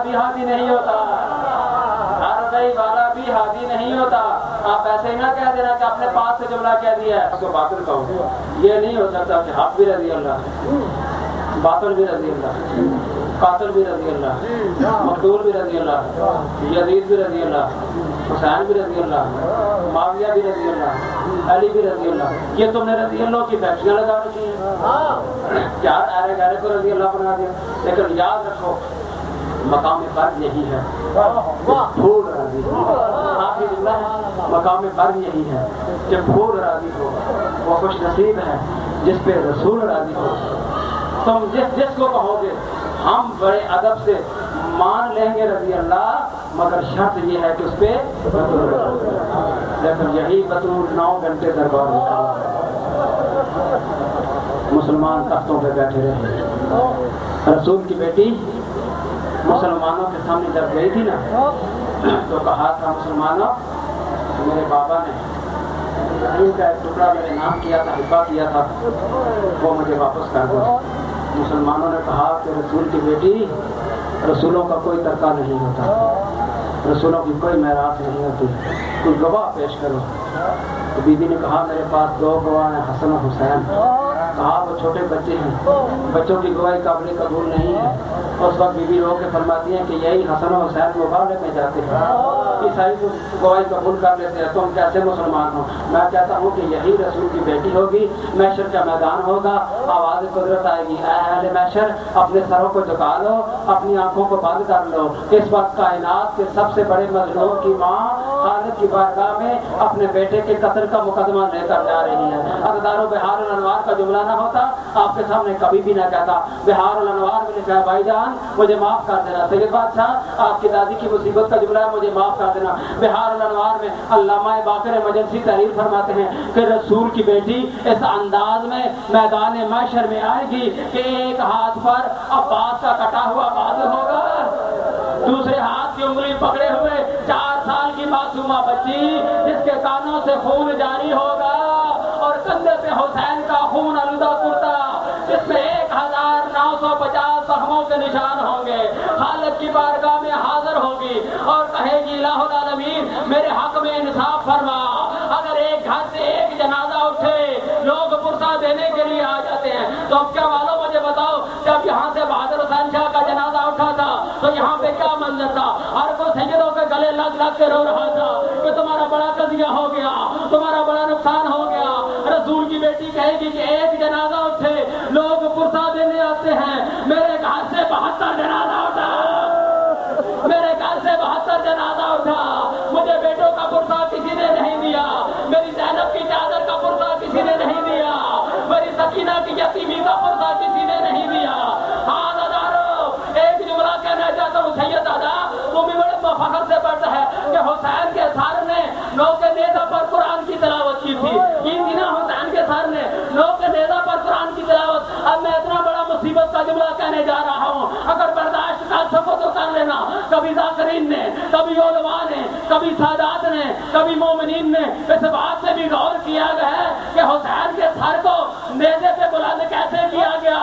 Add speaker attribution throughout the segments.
Speaker 1: بھی ہادی نہیں ہوتا، ہر غیب والا بھی ہادی نہیں ہوتا۔ آپ ایسے ہی نہ کہہ دینا کہ اپنے پاس سے جملہ کہہ دیا ہے تو باطل کہو، یہ نہیں ہو سکتا کہ حق بھی رضی اللہ، باطل بھی رضی اللہ، قاتل بھی رضی اللہ، مقتول بھی رضی اللہ، یزید بھی رضی اللہ، حسین بھی رضی اللہ، معاویہ بھی رضی اللہ، علی بھی رضی اللہ۔ یہ تم نے رضی اللہ کی فیکٹریاں لگا رکھی ہیں، یار ارے گہرے کو رضی اللہ بنا دیا۔ لیکن یاد رکھو مقام فرض یہی ہے، پھول راضی ہو، آخری جملہ ہے، مقام فرض یہی ہے کہ پھول راضی ہو، وہ خوش نصیب ہے جس پہ رسول راضی ہو۔ تم جس کو کہو گے ہم بڑے ادب سے مان لیں گے رضی اللہ، مگر شرط یہ ہے کہ اس پہ لیکن یہی بطور 9 گھنٹے دربار ہوتا، مسلمان تختوں پہ بیٹھے رہے۔ رسول کی بیٹی مسلمانوں کے سامنے جب گئی تھی نا تو کہا تھا مسلمانوں میرے بابا نے زمین کا ایک ٹکڑا میرے نام کیا تھا، ہبہ کیا تھا، وہ مجھے واپس کر دو۔ مسلمانوں نے کہا کہ رسول کی بیٹی رسولوں کا کوئی ترکہ نہیں ہوتا، رسولوں کی کوئی میراث نہیں ہوتی، کوئی گواہ پیش کرو۔ تو بی بی نے کہا میرے پاس 2 گواہ ہیں، حسن اور حسین۔ کہا وہ چھوٹے بچے ہیں، بچوں کی گواہی قابل قبول نہیں ہے۔ اس وقت بی بی رو کے فرماتی ہیں کہ یہی حسن و حسین مقابلے میں جاتے ہیں، عیسائی کو گواہی قبول کر لیتے ہیں، تم کیسے مسلمان ہو؟ میں کہتا ہوں کہ یہی رسول کی بیٹی ہوگی، محشر کا میدان ہوگا، آواز قدرت آئے گی، اے اہل محشر اپنے سروں کو جھکا لو، اپنی آنکھوں کو بند کر لو۔ اس وقت کائنات کے سب سے بڑے مظلوم کی ماں خالق کی بارگاہ میں اپنے بیٹے کے قتل کا مقدمہ لے کر جا رہی ہے۔ اقدار و بہار الانوار کا جملہ نہ ہوتا آپ کے سامنے کبھی بھی نہ کہتا۔ بہار الانوار میں لکھا ہے بھائی جان مجھے معاف کر دینا، سید بادشاہ آپ کی دادی کی مصیبت کا جملہ ہے مجھے معاف کر دینا۔ بہار الانوار میں علامہ باقر مجلسی تحریر فرماتے ہیں کہ رسول کی بیٹی اس انداز میں میدان محشر میں آئے گی کہ ایک ہاتھ پر عباس کا کٹا ہوا بازو ہوگا، دوسرے ہاتھ کی انگلی پکڑے ہوئے 4 سال کی معصومہ بچی جس کے کانوں سے خون جاری ہوگا، اور کندھے پہ حسین کا خون آلودہ کرتا جس میں 1950 زخموں کے نشان ہوں گے، خالق کی بارگاہ میں حاضر ہوگی اور کہے گی الہ العالمین میرے حق میں انصاف فرما۔ اگر ایک گھر سے ایک جنازہ اٹھے لوگ پرسہ دینے کے لیے آ جاتے ہیں، تو اب کیا والوں مجھے بتاؤ جب یہاں سے بہادر حسین شاہ کا جنازہ اٹھا تھا تو یہاں پہ کیا منظر تھا؟ ہر کوئی سیدوں کے گلے لگ لگ کے رو رہا تھا کہ تمہارا بڑا قضیہ ہو گیا، تمہارا بڑا نقصان ہو گیا۔ رسول کی بیٹی کہے گی کہ ایک جنازہ اٹھے لوگ پرسہ دینے آتے ہیں، میرے گھر سے 72 جنازہ اٹھا، میرے گھر سے 72 جنازہ اٹھا، مجھے بیٹوں کا پرسہ کسی نے نہیں دیا، میری زینب کی چادر کا پرسہ کسی نے نہیں دیا، میری سکینہ کی یتیمی کا پرسہ کسی نے نہیں دیا۔ ہاں دادارو ایک جملہ کہنا چاہتا ہوں، سید دادا وہ بھی بڑے فخر سے پڑھتا ہے کہ حسین کے سر نے نو کے نیزہ پر قرآن کی تلاوت کی تھی، کی تھی نا حسین کے سر نے نو کے نیزہ پر قرآن کی تلاوت۔ اب میں اتنا بڑا مصیبت کا جملہ کہنے جا رہا ہوں، اگر برداشت کر سکو تو کر لینا۔ کبھی ذاکرین نے، کبھی علماء نے، کبھی سادات نے، کبھی مومنین نے اس بات سے بھی غور کیا گیا ہے کہ حسین کے سر کو نیزے پہ بلند کیسے کیا گیا۔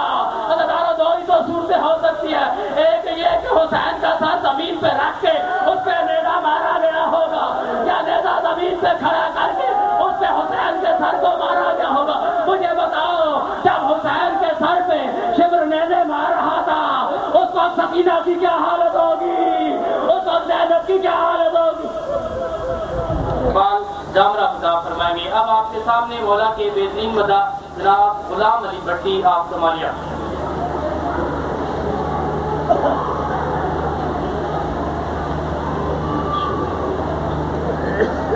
Speaker 1: دو ہی تو صورتیں ہو سکتی ہے، ایک یہ کہ حسین کا سر زمین پہ رکھ کے اس پہ نیزہ مارا گیا ہوگا، یا نیزہ زمین پہ کھڑا کر کے اس پہ حسین کے سر کو مارا گیا ہوگا۔ مجھے بتاؤ جب حسین کے سر پہ شبر نیزے مار رہا تھا اس وقت سکینہ کی کیا حالت ہوگی، اس وقت زینب کی کیا حالت ہوگی؟
Speaker 2: جامرہ خطاب فرمائیں گے۔ اب آپ کے سامنے مولا کے بہترین مداح جناب غلام علی بھٹی آپ سمالیہ۔